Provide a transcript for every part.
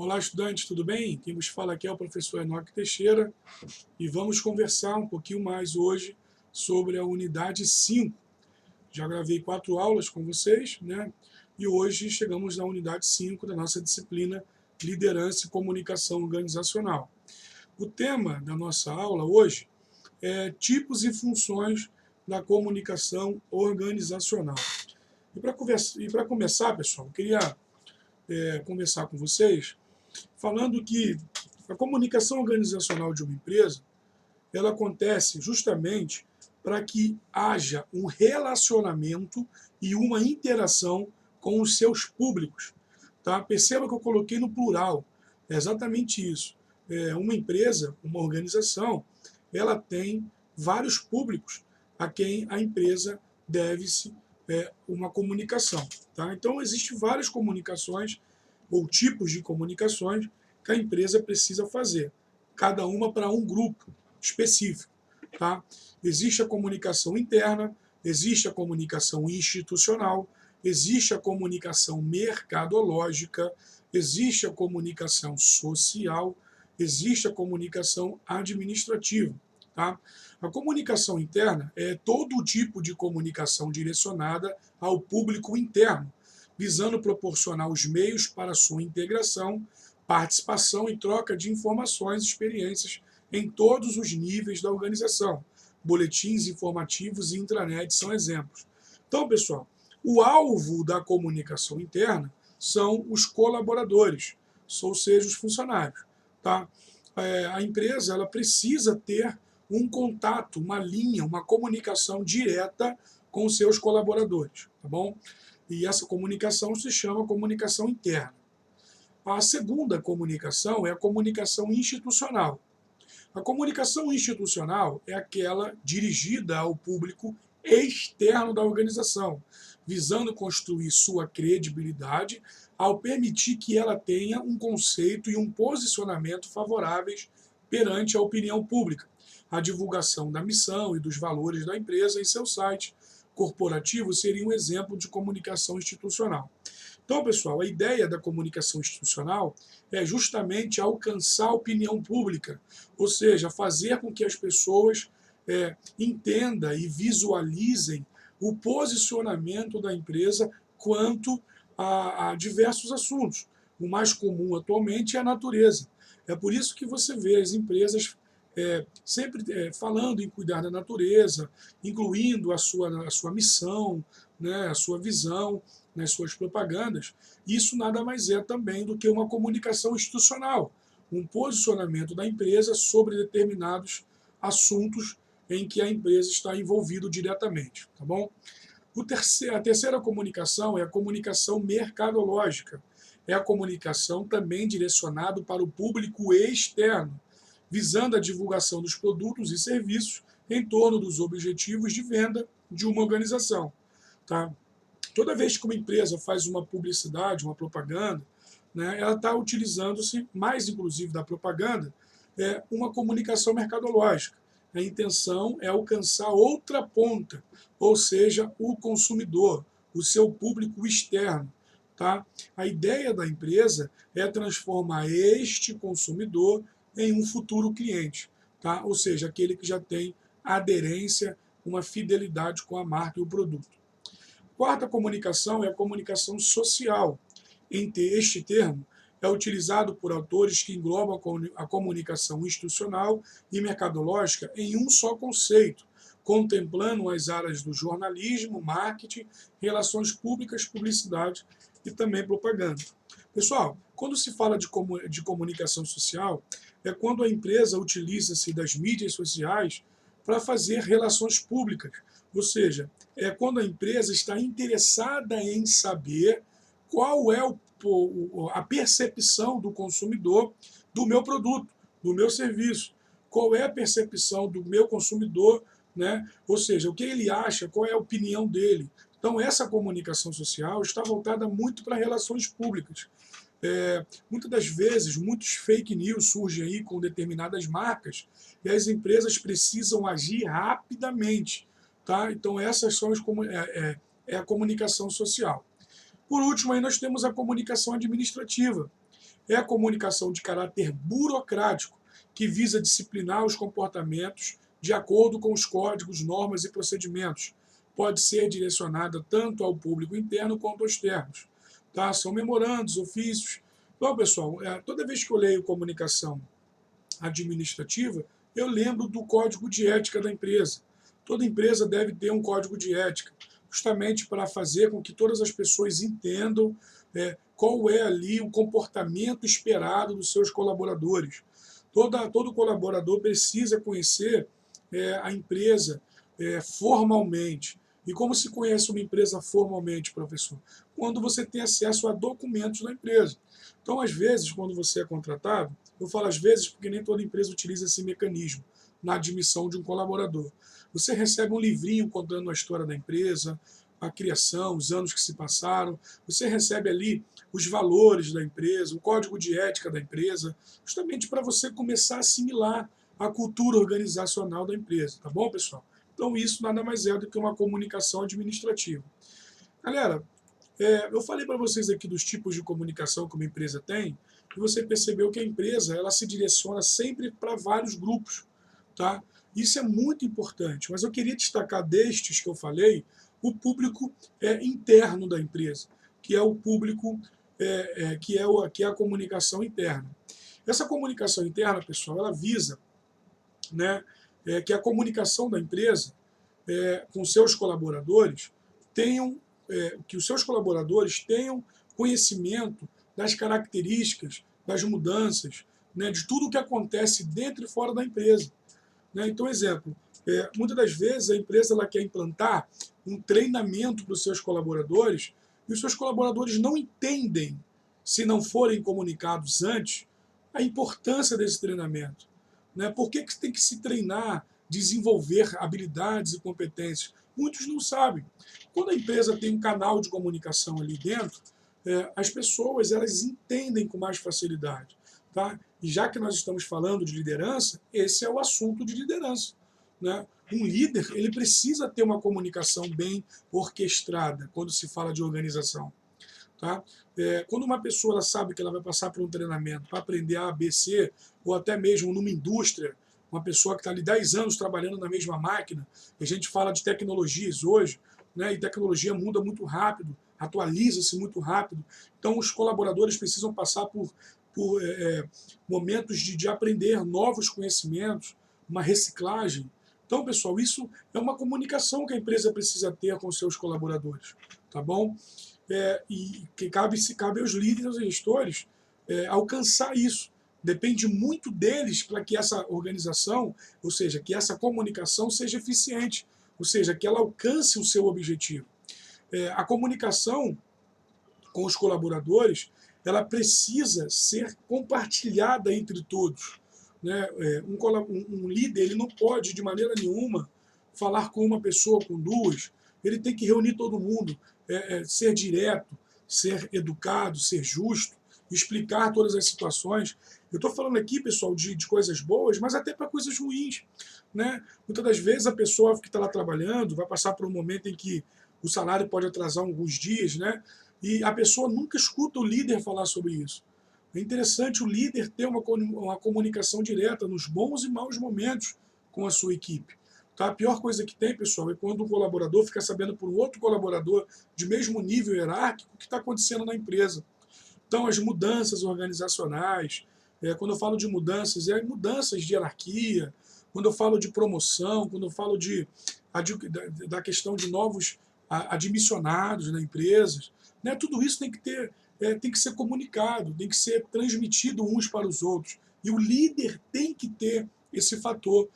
Olá, estudantes, tudo bem? Quem vos fala aqui é o professor Enoque Teixeira e vamos conversar um pouquinho mais hoje sobre a unidade 5. Já gravei 4 aulas com vocês, né? E hoje chegamos na unidade 5 da nossa disciplina Liderança e Comunicação Organizacional. O tema da nossa aula hoje é tipos e funções da comunicação organizacional. E para começar, pessoal, eu queria conversar com vocês falando que a comunicação organizacional de uma empresa, ela acontece justamente para que haja um relacionamento e uma interação com os seus públicos. Tá? Perceba que eu coloquei no plural, é exatamente isso. Uma empresa, uma organização, ela tem vários públicos a quem a empresa deve-se uma comunicação. Tá? Então, existem várias comunicações ou tipos de comunicações que a empresa precisa fazer, cada uma para um grupo específico. Tá? Existe a comunicação interna, existe a comunicação institucional, existe a comunicação mercadológica, existe a comunicação social, existe a comunicação administrativa. Tá? A comunicação interna é todo tipo de comunicação direcionada ao público interno, visando proporcionar os meios para sua integração, participação e troca de informações e experiências em todos os níveis da organização. Boletins informativos e intranets são exemplos. Então, pessoal, o alvo da comunicação interna são os colaboradores, ou seja, os funcionários. Tá? A empresa ela precisa ter um contato, uma linha, uma comunicação direta com os seus colaboradores. Tá bom? E essa comunicação se chama comunicação interna. A segunda comunicação é a comunicação institucional. A comunicação institucional é aquela dirigida ao público externo da organização, visando construir sua credibilidade ao permitir que ela tenha um conceito e um posicionamento favoráveis perante a opinião pública, a divulgação da missão e dos valores da empresa em seu site corporativo seria um exemplo de comunicação institucional. Então, pessoal, a ideia da comunicação institucional é justamente alcançar a opinião pública, ou seja, fazer com que as pessoas entendam e visualizem o posicionamento da empresa quanto a diversos assuntos. O mais comum atualmente é a natureza. É por isso que você vê as empresas sempre falando em cuidar da natureza, incluindo a sua missão, né, a sua visão nas suas propagandas. Isso nada mais é também do que uma comunicação institucional, um posicionamento da empresa sobre determinados assuntos em que a empresa está envolvida diretamente. Tá bom? A terceira comunicação é a comunicação mercadológica. É a comunicação também direcionada para o público externo, visando a divulgação dos produtos e serviços em torno dos objetivos de venda de uma organização. Tá? Toda vez que uma empresa faz uma publicidade, uma propaganda, né, ela está utilizando-se, mais inclusive da propaganda, uma comunicação mercadológica. A intenção é alcançar outra ponta, ou seja, o consumidor, o seu público externo. Tá? A ideia da empresa é transformar este consumidor em um futuro cliente, tá? Ou seja, aquele que já tem aderência, uma fidelidade com a marca e o produto. Quarta comunicação é a comunicação social. Este termo é utilizado por autores que englobam a comunicação institucional e mercadológica em um só conceito, contemplando as áreas do jornalismo, marketing, relações públicas, publicidade e também propaganda. Pessoal, quando se fala de comunicação social, é quando a empresa utiliza-se das mídias sociais para fazer relações públicas, ou seja, é quando a empresa está interessada em saber qual é a percepção do consumidor do meu produto, do meu serviço, qual é a percepção do meu consumidor, né? Ou seja, o que ele acha, qual é a opinião dele. Então, essa comunicação social está voltada muito para relações públicas. Muitas das vezes, muitos fake news surgem aí com determinadas marcas e as empresas precisam agir rapidamente. Tá? Então, essas são a comunicação social. Por último, aí nós temos a comunicação administrativa. é a comunicação de caráter burocrático, que visa disciplinar os comportamentos de acordo com os códigos, normas e procedimentos. Pode ser direcionada tanto ao público interno quanto aos externos. Tá? São memorandos, ofícios. Então, pessoal, toda vez que eu leio comunicação administrativa, eu lembro do código de ética da empresa. Toda empresa deve ter um código de ética, justamente para fazer com que todas as pessoas entendam qual é ali o comportamento esperado dos seus colaboradores. Todo colaborador precisa conhecer a empresa formalmente. E como se conhece uma empresa formalmente, professor? Quando você tem acesso a documentos da empresa. Então, às vezes, quando você é contratado, eu falo às vezes porque nem toda empresa utiliza esse mecanismo na admissão de um colaborador. Você recebe um livrinho contando a história da empresa, a criação, os anos que se passaram. Você recebe ali os valores da empresa, o código de ética da empresa, justamente para você começar a assimilar a cultura organizacional da empresa. Tá bom, pessoal? Então, isso nada mais é do que uma comunicação administrativa. Galera, eu falei para vocês aqui dos tipos de comunicação que uma empresa tem, e você percebeu que a empresa ela se direciona sempre para vários grupos. Tá? Isso é muito importante, mas eu queria destacar destes que eu falei, o público interno da empresa, que é o público, que é a comunicação interna. Essa comunicação interna, pessoal, ela visa, né, que a comunicação da empresa com seus colaboradores que os seus colaboradores tenham conhecimento das características, das mudanças, né, de tudo o que acontece dentro e fora da empresa. Né? Então, exemplo, muitas das vezes a empresa ela quer implantar um treinamento para os seus colaboradores e os seus colaboradores não entendem, se não forem comunicados antes, a importância desse treinamento. Né? Por que tem que se treinar, desenvolver habilidades e competências? Muitos não sabem. Quando a empresa tem um canal de comunicação ali dentro, as pessoas elas entendem com mais facilidade. Tá? E já que nós estamos falando de liderança, esse é o assunto de liderança. Né? Um líder ele precisa ter uma comunicação bem orquestrada quando se fala de organização. Tá? Quando uma pessoa ela sabe que ela vai passar por um treinamento para aprender A, B, C, ou até mesmo numa indústria, uma pessoa que está ali 10 anos trabalhando na mesma máquina, e a gente fala de tecnologias hoje, né, e tecnologia muda muito rápido, atualiza-se muito rápido, então os colaboradores precisam passar por momentos de aprender novos conhecimentos, uma reciclagem. Então, pessoal, isso é uma comunicação que a empresa precisa ter com seus colaboradores, tá bom? E que cabe aos líderes e gestores alcançar isso. Depende muito deles para que essa organização, ou seja, que essa comunicação seja eficiente, ou seja, que ela alcance o seu objetivo. A comunicação com os colaboradores, ela precisa ser compartilhada entre todos. Né? Um líder ele não pode, de maneira nenhuma, falar com uma pessoa, com duas. Ele tem que reunir todo mundo, ser direto, ser educado, ser justo, explicar todas as situações. Eu estou falando aqui, pessoal, de coisas boas, mas até para coisas ruins. Né? Muitas das vezes a pessoa que está lá trabalhando vai passar por um momento em que o salário pode atrasar alguns dias, né? E a pessoa nunca escuta o líder falar sobre isso. É interessante o líder ter uma comunicação direta nos bons e maus momentos com a sua equipe. Tá? A pior coisa que tem, pessoal, é quando um colaborador fica sabendo por um outro colaborador de mesmo nível hierárquico o que está acontecendo na empresa. Então, as mudanças organizacionais, quando eu falo de mudanças, mudanças de hierarquia, quando eu falo de promoção, quando eu falo da questão de novos admissionados na empresa, né, tudo isso tem que ser comunicado, tem que ser transmitido uns para os outros. E o líder tem que ter esse fator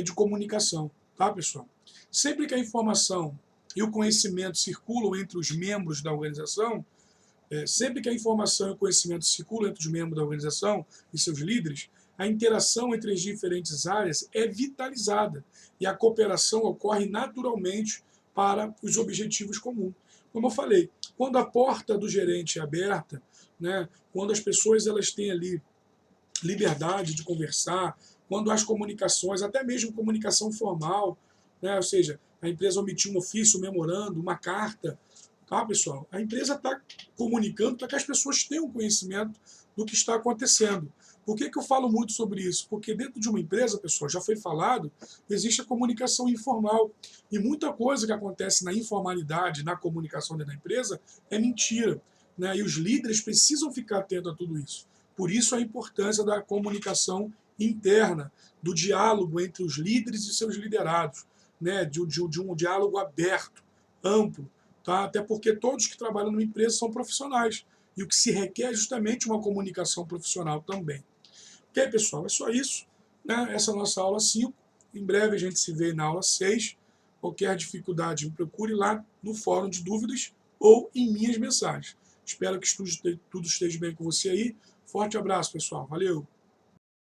de comunicação. Tá, pessoal? Sempre que a informação e o conhecimento circulam entre os membros da organização, sempre que a informação e o conhecimento circulam entre os membros da organização e seus líderes, a interação entre as diferentes áreas é vitalizada e a cooperação ocorre naturalmente para os objetivos comuns. Como eu falei, quando a porta do gerente é aberta, né, quando as pessoas elas têm ali liberdade de conversar, quando as comunicações, até mesmo comunicação formal, né, ou seja, a empresa omitiu um ofício, um memorando, uma carta, tá, pessoal? A empresa está comunicando para que as pessoas tenham conhecimento do que está acontecendo. Por que eu falo muito sobre isso? Porque dentro de uma empresa, pessoal, já foi falado, existe a comunicação informal. E muita coisa que acontece na informalidade, na comunicação dentro da empresa, é mentira. Né? E os líderes precisam ficar atentos a tudo isso. Por isso a importância da comunicação interna, do diálogo entre os líderes e seus liderados, né? de um diálogo aberto, amplo, tá? Até porque todos que trabalham numa empresa são profissionais. E o que se requer é justamente uma comunicação profissional também. Ok, pessoal? É só isso. Né? Essa é a nossa aula 5. Em breve a gente se vê na aula 6. Qualquer dificuldade, me procure lá no fórum de dúvidas ou em minhas mensagens. Espero que tudo esteja bem com você aí. Forte abraço, pessoal. Valeu!